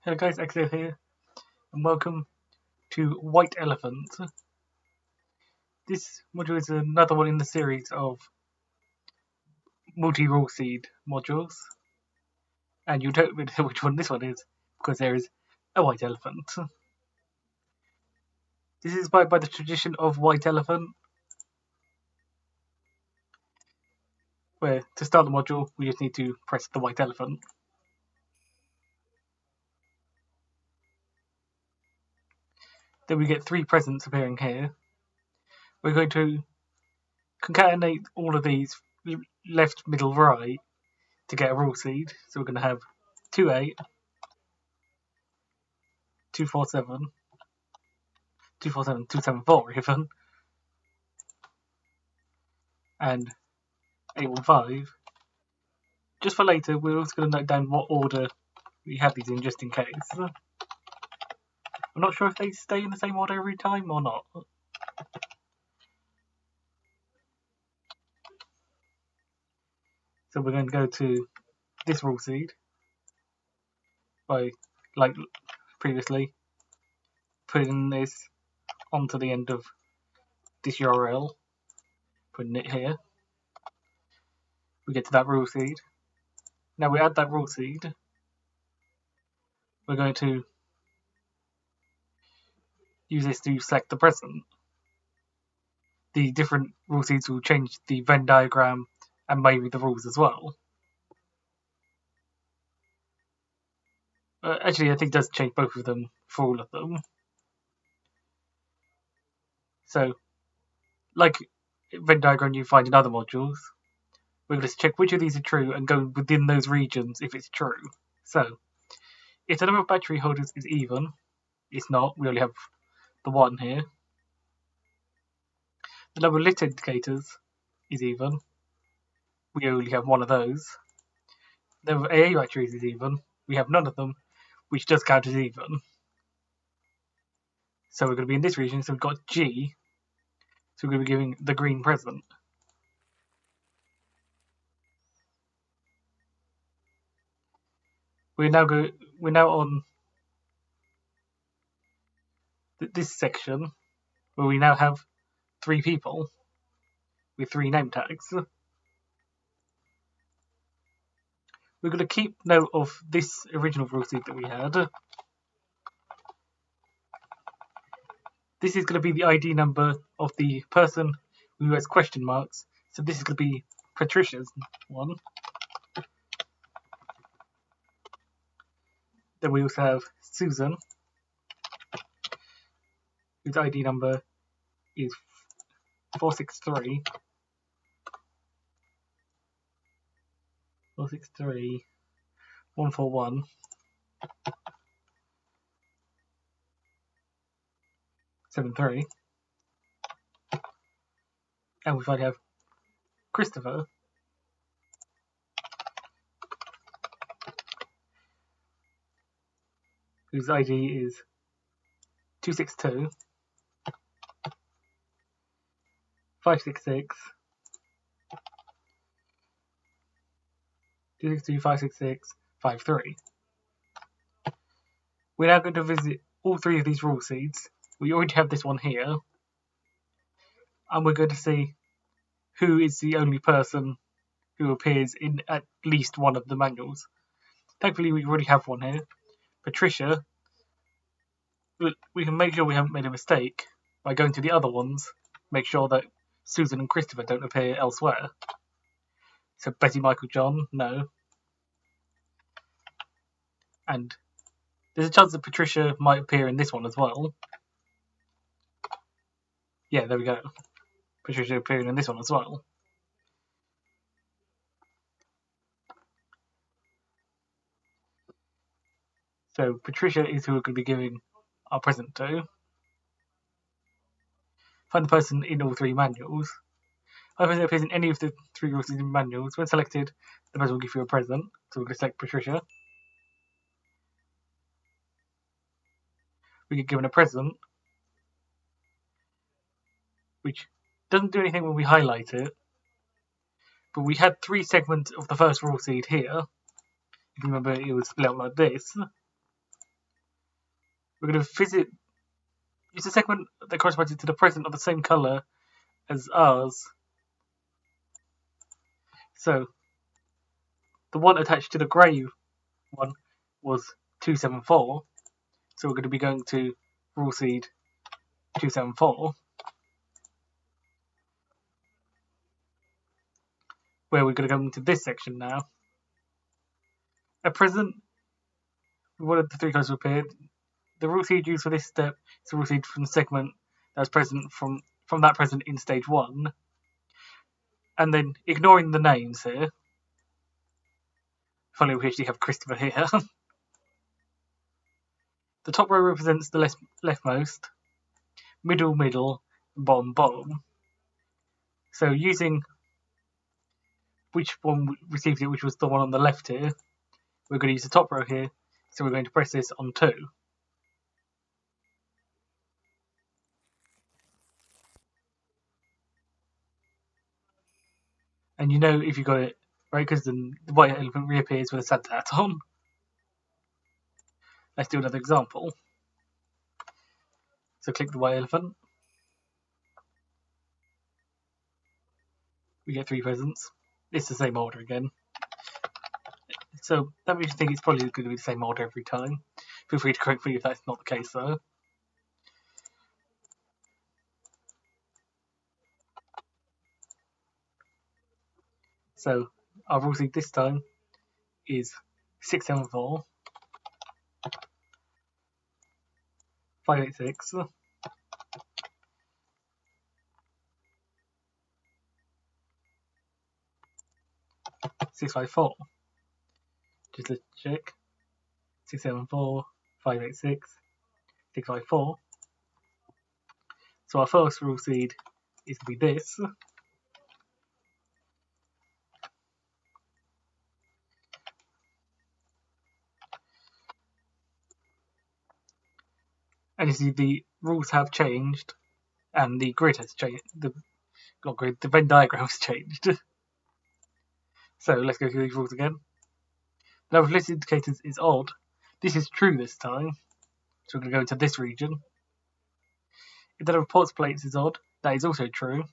Hello guys, Axel here, and welcome to White Elephant. This module is another one in the series of multi-rule seed modules, and you don't really know which one this one is, because there is a white elephant. This is inspired by the tradition of White Elephant, where to start the module, we just need to press the white elephant. Then we get 3 presents appearing here. We're going to concatenate all of these left, middle, right to get a rule seed. So we're going to have 2, 8, 2, 4, 7, 2, 4, 7, 2, 7, 4 even, and 8, 1, 5. Just for later, we're also going to note down what order we have these in, just in case. I'm not sure if they stay in the same order every time or not. So we're going to go to this rule seed by, like previously, putting this onto the end of this URL, putting it here. We get to that rule seed. Now we add that rule seed. We're going to use this to select the present. The different rule seeds will change the Venn diagram and maybe the rules as well. Actually, I think it does change both of them for all of them. So, like Venn diagram you find in other modules, we're going to check which of these are true and go within those regions if it's true. So, if the number of battery holders is even, it's not, we only have the 1 here. The number of lit indicators is even, we only have 1 of those. The number of AA batteries is even, we have none of them, which does count as even. So we're going to be in this region, so we've got G, so we're going to be giving the green present. We're now on this section where we now have 3 people with 3 name tags. We're going to keep note of this original rule seed that we had. This is going to be the ID number of the person who has question marks. So this is going to be Patricia's one. Then we also have Susan, whose ID number is 463. 463 141 73. And we finally have Christopher, whose ID is 262 566 262 566 53. We're now going to visit all 3 of these rule seeds. We already have this one here, and we're going to see who is the only person who appears in at least one of the manuals. Thankfully, we already have one here, Patricia. But we can make sure we haven't made a mistake by going to the other ones, make sure that Susan and Christopher don't appear elsewhere. So Betty, Michael, John, no. And there's a chance that Patricia might appear in this one as well. Yeah, there we go. Patricia appearing in this one as well. So Patricia is who we're going to be giving our present to. Find the person in all 3 manuals. If the person appears in any of the 3 rules in manuals, when selected, the person will give you a present. So we're going to select Patricia. We get given a present, which doesn't do anything when we highlight it. But we had 3 segments of the first rule seed here. If you remember, it was split out like this. we're going to use a segment that corresponds to the present of the same colour as ours. So the one attached to the grey one was 274. So we're going to be going to rule seed 274, where we're going to go into this section now. At present, one of the three colours appeared. The rule seed used for this step is a rule seed from the segment that was present from that present in stage 1. And then, ignoring the names here, finally we actually have Christopher here. The top row represents the leftmost, middle, bottom. So using which one received it, which was the one on the left here, we're going to use the top row here. So we're going to press this on 2. And you know if you got it right, because then the white elephant reappears with a Santa hat on. Let's do another example. So click the white elephant. We get 3 presents. It's the same order again. So that makes you think it's probably going to be the same order every time. Feel free to correct me if that's not the case though. So our rule seed this time is 674, 586, 654. Just let's check. 674, 586, 654. So our first rule seed is to be this. And you see the rules have changed and the grid has changed. The Venn diagram has changed. So let's go through these rules again. The number of listed indicators is odd. This is true this time. So we're going to go into this region. If the number of ports plates is odd, that is also true.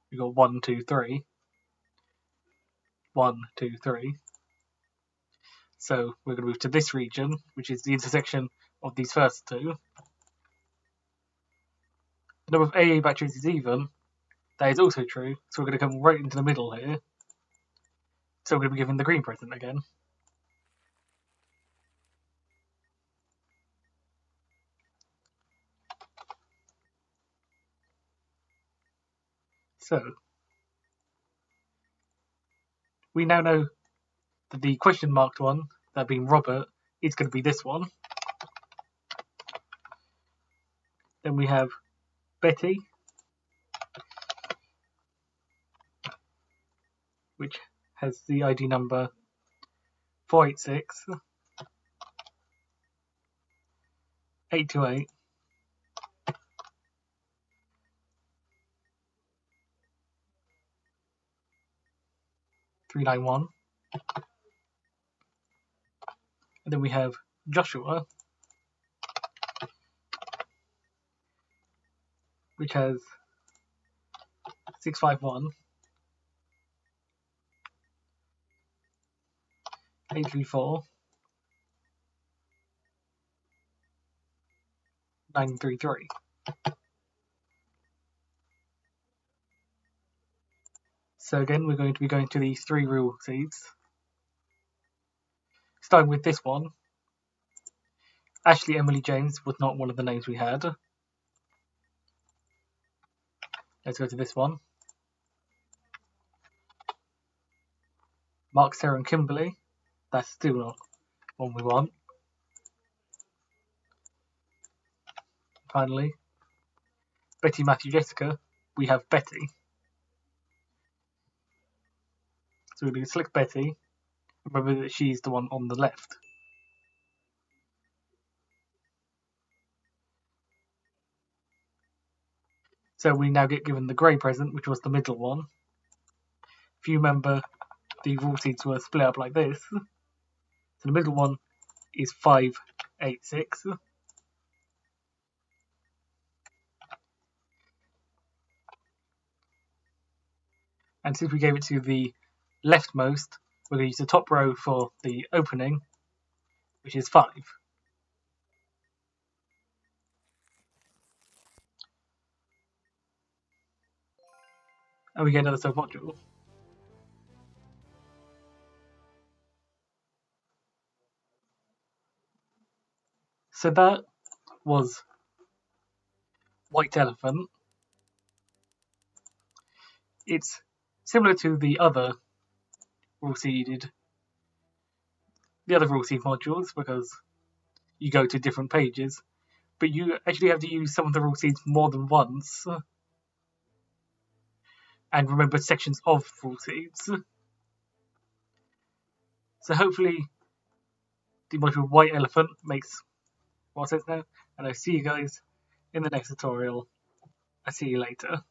We've got 1, 2, 3. 1, 2, 3. So we're going to move to this region, which is the intersection of these first two. The number of AA batteries is even. That is also true. So we're going to come right into the middle here. So we're going to be given the green present again. So we now know that the question marked one, that being Robert, is going to be this one. Then we have Betty, which has the ID number 486 828 391. And then we have Joshua, which has 651 834 933. So again, we're going to be going to these 3 rule seeds. Starting with this one. Ashley Emily James was not one of the names we had. Let's go to this one. Mark, Sarah and Kimberly. That's still not one we want. Finally, Betty, Matthew, Jessica. We have Betty. So we're going to select Betty. Remember that she's the one on the left. So we now get given the grey present, which was the middle one. If you remember, the rule seeds were split up like this. So the middle one is 586. And since we gave it to the leftmost, we're going to use the top row for the opening, which is 5. And we get another sub-module. So that was White Elephant. It's similar to the other rule seed modules because you go to different pages, but you actually have to use some of the rule seeds more than once and remember sections of rule seeds. So hopefully the module White Elephant makes more sense now, and I'll see you guys in the next tutorial. I'll see you later.